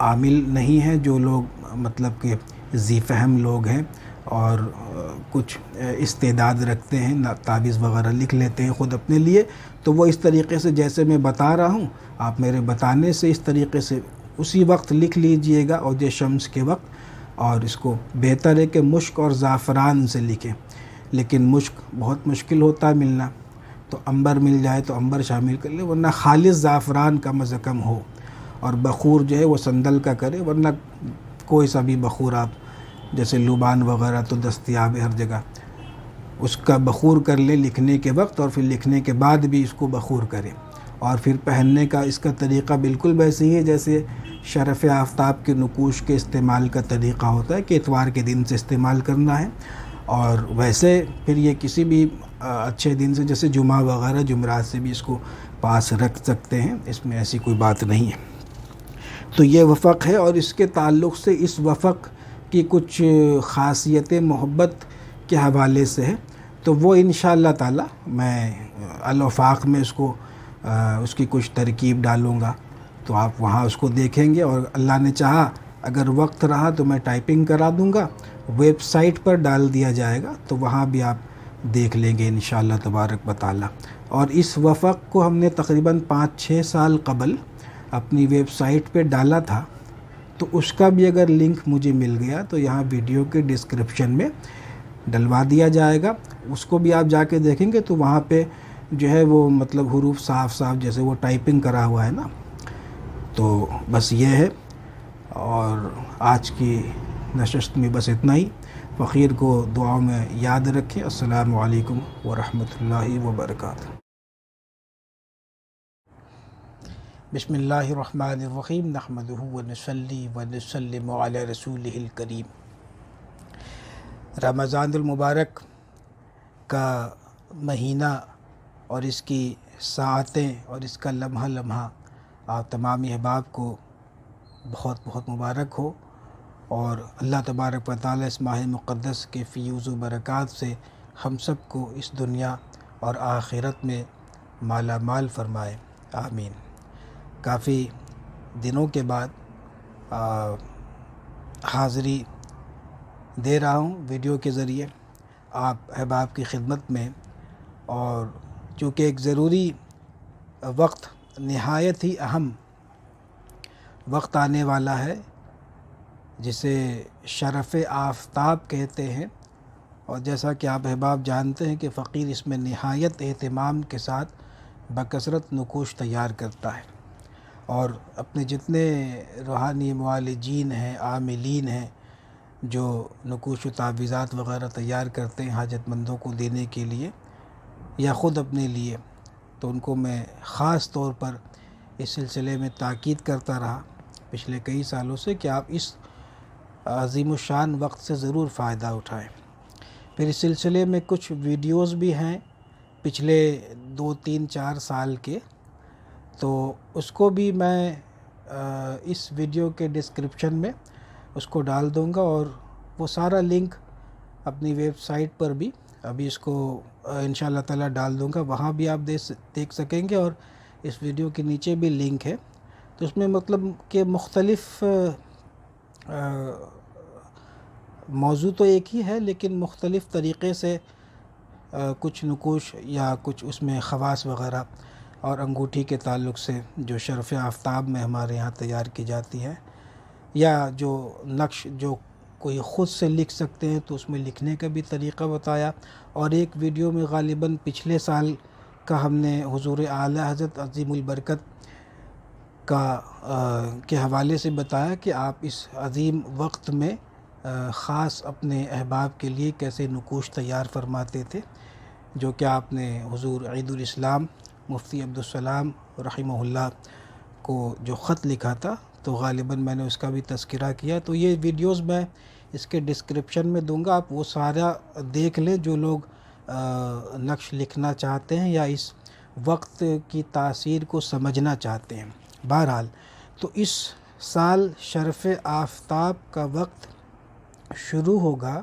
عامل نہیں ہیں جو لوگ مطلب کہ ذی فہم لوگ ہیں اور کچھ استعداد رکھتے ہیں، تعویذ وغیرہ لکھ لیتے ہیں خود اپنے لیے، تو وہ اس طریقے سے جیسے میں بتا رہا ہوں آپ میرے بتانے سے اس طریقے سے اسی وقت لکھ لیجئے گا عود شمس کے وقت، اور اس کو بہتر ہے کہ مشک اور زعفران سے لکھیں، لیکن مشک بہت مشکل ہوتا ہے ملنا، تو عنبر مل جائے تو عنبر شامل کر لیں، ورنہ خالص زعفران کم از کم ہو، اور بخور جو ہے وہ سندل کا کرے، ورنہ کوئی سا بھی بخور آپ، جیسے لوبان وغیرہ تو دستیاب ہے ہر جگہ، اس کا بخور کر لے لکھنے کے وقت، اور پھر لکھنے کے بعد بھی اس کو بخور کرے، اور پھر پہننے کا اس کا طریقہ بالکل ویسے ہی ہے جیسے شرف آفتاب کے نقوش کے استعمال کا طریقہ ہوتا ہے کہ اتوار کے دن سے استعمال کرنا ہے، اور ویسے پھر یہ کسی بھی اچھے دن سے جیسے جمعہ وغیرہ جمعرات سے بھی اس کو پاس رکھ سکتے ہیں، اس میں ایسی کوئی بات نہیں ہے۔ تو یہ وفق ہے، اور اس کے تعلق سے اس وفق کی کچھ خاصیتیں محبت کے حوالے سے ہے، تو وہ انشاءاللہ تعالی میں الوفاق میں اس کی کچھ ترکیب ڈالوں گا، تو آپ وہاں اس کو دیکھیں گے، اور اللہ نے چاہا اگر وقت رہا تو میں ٹائپنگ کرا دوں گا، ویب سائٹ پر ڈال دیا جائے گا، تو وہاں بھی آپ دیکھ لیں گے انشاءاللہ تبارک و تعالی۔ اور اس وفق کو ہم نے تقریباً 5-6 سال قبل اپنی ویب سائٹ پہ ڈالا تھا، تو اس کا بھی اگر لنک مجھے مل گیا تو یہاں ویڈیو کے ڈسکرپشن میں ڈلوا دیا جائے گا، اس کو بھی آپ جا کے دیکھیں گے تو وہاں پہ جو ہے وہ مطلب حروف صاف صاف جیسے وہ ٹائپنگ کرا ہوا ہے نا، تو بس یہ ہے۔ اور آج کی نشست میں بس اتنا ہی، فقیر کو دعاؤں میں یاد رکھیں۔ السلام علیکم ورحمۃ اللہ وبرکاتہ۔ بسم اللہ الرحمن الرحیم، نحمدہ ونصلی ونسلم علی رسولہ الکریم۔ رمضان المبارک کا مہینہ اور اس کی ساعتیں اور اس کا لمحہ لمحہ آپ تمام احباب کو بہت بہت مبارک ہو، اور اللہ تبارک و تعالی اس ماہ مقدس کے فیوز و برکات سے ہم سب کو اس دنیا اور آخرت میں مالا مال فرمائے، آمین۔ کافی دنوں کے بعد حاضری دے رہا ہوں ویڈیو کے ذریعے آپ احباب کی خدمت میں، اور چونکہ ایک ضروری وقت، نہایت ہی اہم وقت آنے والا ہے جسے شرف آفتاب کہتے ہیں، اور جیسا کہ آپ احباب جانتے ہیں کہ فقیر اس میں نہایت اہتمام کے ساتھ بکثرت نقوش تیار کرتا ہے، اور اپنے جتنے روحانی معالجین ہیں، عاملین ہیں، جو نقوش و تعویذات وغیرہ تیار کرتے ہیں حاجت مندوں کو دینے کے لیے یا خود اپنے لیے، تو ان کو میں خاص طور پر اس سلسلے میں تاکید کرتا رہا پچھلے کئی سالوں سے کہ آپ اس عظیم الشان وقت سے ضرور فائدہ اٹھائیں۔ پھر اس سلسلے میں کچھ ویڈیوز بھی ہیں پچھلے 2-3-4 سال کے، تو اس کو بھی میں اس ویڈیو کے ڈسکرپشن میں اس کو ڈال دوں گا، اور وہ سارا لنک اپنی ویب سائٹ پر بھی ابھی اس کو انشاءاللہ تعالی ڈال دوں گا، وہاں بھی آپ دیکھ سکیں گے، اور اس ویڈیو کے نیچے بھی لنک ہے، تو اس میں مطلب کہ مختلف موضوع تو ایک ہی ہے لیکن مختلف طریقے سے کچھ نقوش یا کچھ اس میں خواص وغیرہ اور انگوٹھی کے تعلق سے جو شرف آفتاب میں ہمارے یہاں تیار کی جاتی ہے، یا جو نقش جو کوئی خود سے لکھ سکتے ہیں تو اس میں لکھنے کا بھی طریقہ بتایا، اور ایک ویڈیو میں غالباً پچھلے سال کا ہم نے حضور اعلی حضرت عظیم البرکت کے حوالے سے بتایا کہ آپ اس عظیم وقت میں خاص اپنے احباب کے لیے کیسے نقوش تیار فرماتے تھے، جو کہ آپ نے حضور عید الاسلام مفتی عبدالسلام رحمہ اللہ کو جو خط لکھا تھا، تو غالباً میں نے اس کا بھی تذکرہ کیا، تو یہ ویڈیوز میں اس کے ڈسکرپشن میں دوں گا، آپ وہ سارا دیکھ لیں جو لوگ نقش لکھنا چاہتے ہیں یا اس وقت کی تاثیر کو سمجھنا چاہتے ہیں۔ بہرحال تو اس سال شرف آفتاب کا وقت شروع ہوگا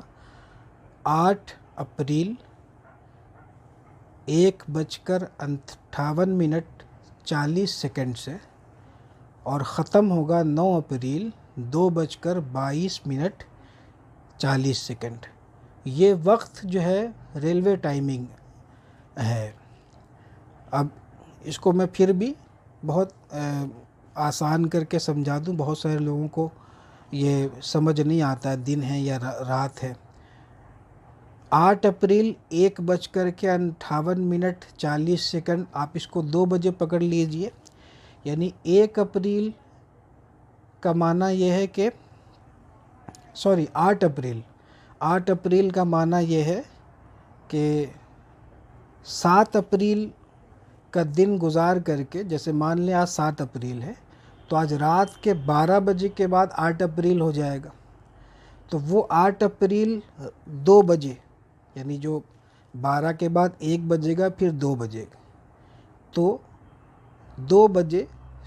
8 اپریل 1:58:40 سے، اور ختم ہوگا 9 اپریل 2:22:40۔ یہ وقت جو ہے ریلوے ٹائمنگ ہے۔ اب اس کو میں پھر بھی بہت آسان کر کے سمجھا دوں، بہت سارے لوگوں کو یہ سمجھ نہیں آتا ہے دن ہے یا رات ہے۔ 8 اپریل 1:58:40، آپ اس کو 2 بجے پکڑ لیجئے، یعنی 1 اپریل کا معنی یہ ہے کہ 8 اپریل کا معنی یہ ہے کہ 7 اپریل کا دن گزار کر کے، جیسے مان لیں آج 7 اپریل ہے تو آج رات کے 12 بجے کے بعد 8 اپریل ہو جائے گا، تو وہ 8 اپریل 2 بجے، یعنی جو 12 کے بعد 1 بجے گا پھر 2 بجے گا، تو 2 بجے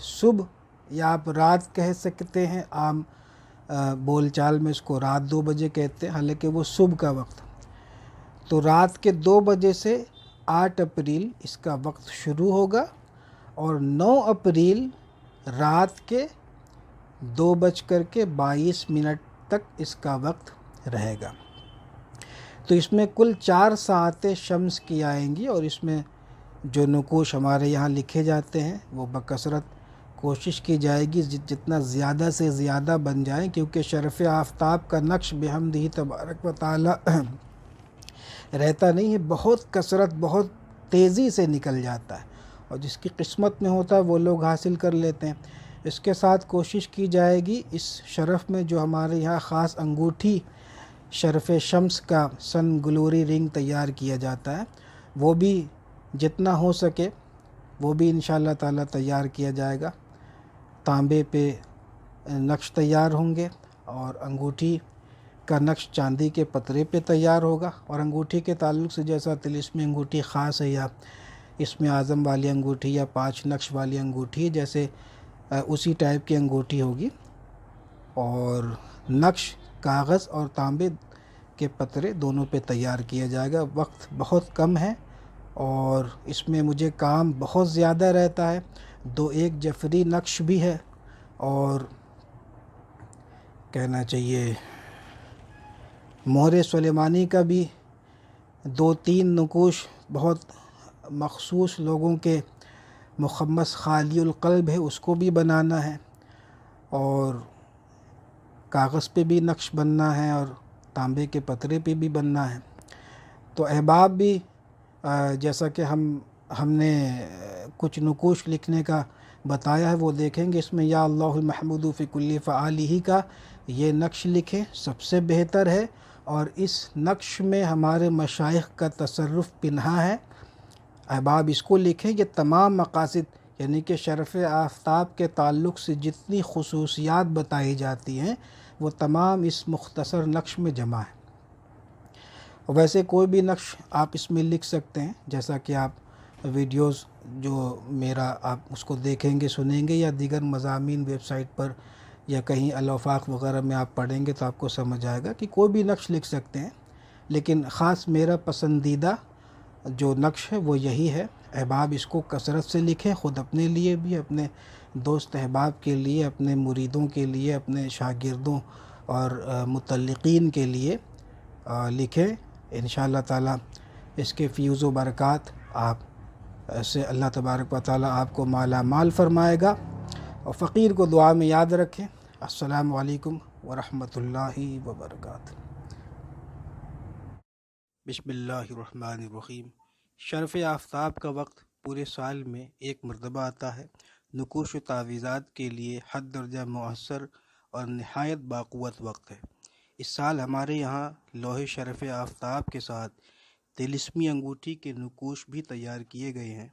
صبح، یا آپ رات کہہ سکتے ہیں، عام بول چال میں اس کو رات 2 بجے کہتے ہیں، حالانکہ وہ صبح کا وقت۔ تو رات کے 2 بجے سے 8 اپریل اس کا وقت شروع ہوگا، اور 9 اپریل رات کے 2:22 تک اس کا وقت رہے گا۔ تو اس میں کل 4 ساعتیں شمس کی آئیں گی، اور اس میں جو نقوش ہمارے یہاں لکھے جاتے ہیں وہ بکثرت کوشش کی جائے گی جتنا زیادہ سے زیادہ بن جائیں، کیونکہ شرف آفتاب کا نقش بحمدہ تبارک و تعالی رہتا نہیں ہے، بہت کثرت، بہت تیزی سے نکل جاتا ہے، اور جس کی قسمت میں ہوتا ہے وہ لوگ حاصل کر لیتے ہیں۔ اس کے ساتھ کوشش کی جائے گی اس شرف میں جو ہمارے یہاں خاص انگوٹھی شرف شمس کا سن گلوری رنگ تیار کیا جاتا ہے، وہ بھی جتنا ہو سکے وہ بھی انشاءاللہ تعالی تیار کیا جائے گا۔ تانبے پہ نقش تیار ہوں گے، اور انگوٹھی کا نقش چاندی کے پترے پہ تیار ہوگا، اور انگوٹھی کے تعلق سے جیسا طلسمی انگوٹھی خاص ہے، یا اسم اعظم والی انگوٹھی، یا 5 نقش والی انگوٹھی، جیسے اسی ٹائپ کی انگوٹھی ہوگی، اور نقش کاغذ اور تانبے کے پترے دونوں پہ تیار کیا جائے گا۔ وقت بہت کم ہے، اور اس میں مجھے کام بہت زیادہ رہتا ہے، 2-1 جفری نقش بھی ہے، اور کہنا چاہیے مہر سلیمانی کا بھی 2-3 نقوش بہت مخصوص لوگوں کے مخمس خالی القلب ہے، اس کو بھی بنانا ہے، اور کاغذ پہ بھی نقش بننا ہے، اور تانبے کے پترے پہ بھی بننا ہے۔ تو احباب بھی جیسا کہ ہم نے کچھ نقوش لکھنے کا بتایا ہے وہ دیکھیں گے، اس میں یا اللہ المحمود فی کل فعالہ کا یہ نقش لکھیں، سب سے بہتر ہے، اور اس نقش میں ہمارے مشائخ کا تصرف پنہا ہے۔ احباب اس کو لکھیں، یہ تمام مقاصد، یعنی کہ شرف آفتاب کے تعلق سے جتنی خصوصیات بتائی جاتی ہیں وہ تمام اس مختصر نقش میں جمع ہے۔ ویسے کوئی بھی نقش آپ اس میں لکھ سکتے ہیں، جیسا کہ آپ ویڈیوز جو میرا آپ اس کو دیکھیں گے، سنیں گے، یا دیگر مضامین ویب سائٹ پر یا کہیں الافاق وغیرہ میں آپ پڑھیں گے تو آپ کو سمجھ آئے گا کہ کوئی بھی نقش لکھ سکتے ہیں، لیکن خاص میرا پسندیدہ جو نقش ہے وہ یہی ہے۔ احباب اس کو کثرت سے لکھیں، خود اپنے لیے بھی، اپنے دوست احباب کے لیے، اپنے مریدوں کے لیے، اپنے شاگردوں اور متعلقین کے لیے لکھیں۔ انشاءاللہ تعالی اس کے فیوز و برکات آپ سے اللہ تبارک و تعالی آپ کو مالا مال فرمائے گا، اور فقیر کو دعا میں یاد رکھیں۔ السلام علیکم ورحمۃ اللہ وبرکاتہ۔ بسم اللہ الرحمن الرحیم۔ شرف آفتاب کا وقت پورے سال میں ایک مرتبہ آتا ہے، نقوش و تعویذات کے لیے حد درجہ مؤثر اور نہایت باقوت وقت ہے۔ اس سال ہمارے یہاں لوح شرف آفتاب کے ساتھ طلسمی انگوٹھی کے نقوش بھی تیار کیے گئے ہیں۔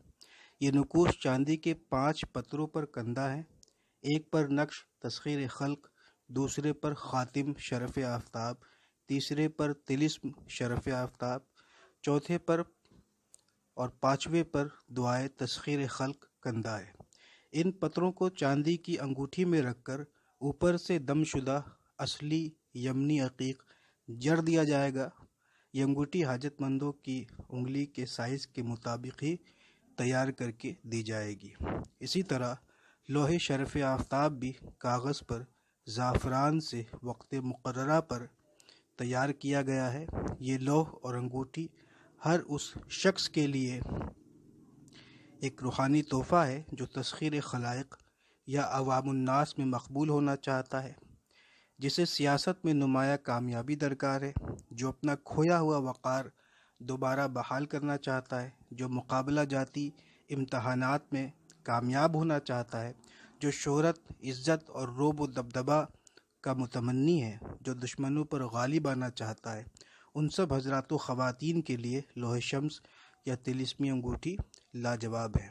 یہ نقوش چاندی کے 5 پتروں پر کندہ ہیں، ایک پر نقش تسخیر خلق، دوسرے پر خاتم شرف آفتاب، تیسرے پر طلسم شرف آفتاب، چوتھے پر اور 5ویں پر دعائے تسخیر خلق کندہ ہے۔ ان پتروں کو چاندی کی انگوٹھی میں رکھ کر اوپر سے دم شدہ اصلی یمنی عقیق جڑ دیا جائے گا۔ یہ انگوٹھی حاجت مندوں کی انگلی کے سائز کے مطابق ہی تیار کر کے دی جائے گی۔ اسی طرح لوح شرف آفتاب بھی کاغذ پر زعفران سے وقت مقررہ پر تیار کیا گیا ہے۔ یہ لوح اور انگوٹھی ہر اس شخص کے لیے ایک روحانی تحفہ ہے جو تسخیر خلائق یا عوام الناس میں مقبول ہونا چاہتا ہے، جسے سیاست میں نمایاں کامیابی درکار ہے، جو اپنا کھویا ہوا وقار دوبارہ بحال کرنا چاہتا ہے، جو مقابلہ جاتی امتحانات میں کامیاب ہونا چاہتا ہے، جو شہرت، عزت اور رعب و دبدبہ کا متمنی ہے، جو دشمنوں پر غالب آنا چاہتا ہے۔ ان سب حضرات و خواتین کے لیے لوح شمس یا طلسمی انگوٹھی لاجواب ہے۔